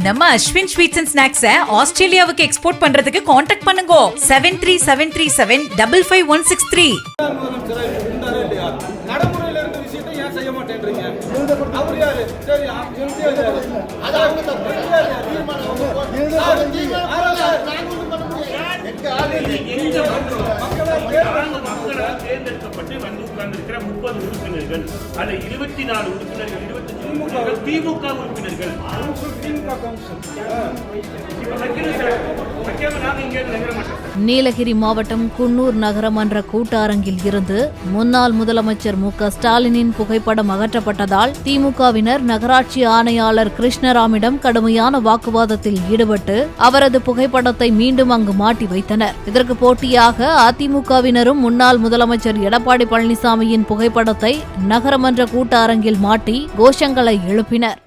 நம்ம Ashwin sweets and snacks ஆஸ்திரேலியாவுக்கு export பண்றதுக்கு கான்டாக்ட் பண்ணுங்க 7373755163. நடைமுறையில இருக்க விஷயத்தை ஏன் செய்ய மாட்டேன்றீங்க? அவர் யாரு? சரி, தேர்ந்தெடுக்கப்பட்டு வந்து உட்கார்ந்திருக்கிற 30 உறுப்பினர்கள், அதுல 24 உறுப்பினர்கள், 25 திமுக உறுப்பினர்கள். நீலகிரி மாவட்டம் குன்னூர் நகரமன்ற கூட்டரங்கில் இருந்து முன்னாள் முதலமைச்சர் மு.க. ஸ்டாலினின் புகைப்படம் அகற்றப்பட்டதால் திமுகவினர் நகராட்சி ஆணையாளர் கிருஷ்ணராமிடம் கடுமையான வாக்குவாதத்தில் ஈடுபட்டு அவரது புகைப்படத்தை மீண்டும் அங்கு மாட்டி வைத்தனர். இதற்கு போட்டியாக அதிமுகவினரும் முன்னாள் முதலமைச்சர் எடப்பாடி பழனிசாமியின் புகைப்படத்தை நகரமன்ற கூட்டரங்கில் மாட்டி கோஷங்களை எழுப்பினர்.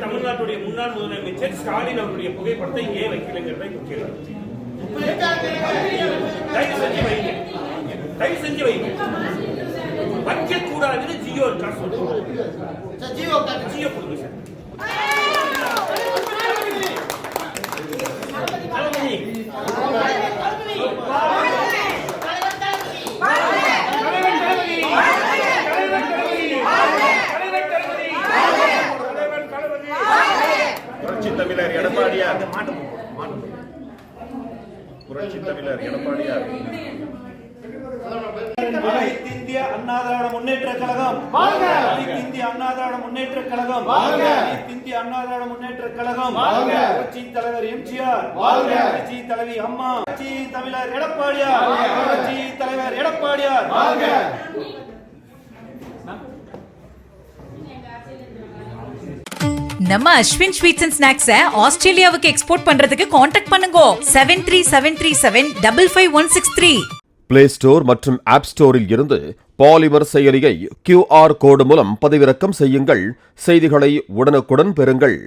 தமிழ்நாட்டுடைய முன்னாள் முதலமைச்சர் ஸ்டாலின் அவருடைய புகைப்படத்தை ஏன் வைக்கலங்கிறதை தயவு செஞ்சு வைங்க. வைக்க கூடாதுன்னு ஜியோ இருக்கா சொல்லுங்க. ஜியோ கொடுங்க சார். தமிழர் எடப்பாடியார், புரட்சி தமிழர் எடப்பாடியார். இந்திய அண்ணா திராவிட முன்னேற்ற கழகம், இந்திய அண்ணா திராவிட முன்னேற்ற கழகம், இந்திய அண்ணா திராவிட முன்னேற்ற கழகம். புரட்சி தலைவர் எம்ஜிஆர், புரட்சி தலைவி அம்மா, புரட்சி தமிழர் எடப்பாடியார், புரட்சி தலைவர் எடப்பாடியார். நம்ம அஸ்வின் ஸ்வீட்ஸ் அண்ட் ஸ்நாக்ஸ் ஆஸ்திரேலியாவுக்கு எக்ஸ்போர்ட் பண்றதுக்கு கான்டாக்ட் பண்ணுங்க 7373755163. பிளே ஸ்டோர் மற்றும் ஆப் ஸ்டோரில் இருந்து பாலிமர் செயலியை QR கோடு மூலம் பதிவிறக்கம் செய்யுங்கள். செய்திகளை உடனுக்குடன் பெறுங்கள்.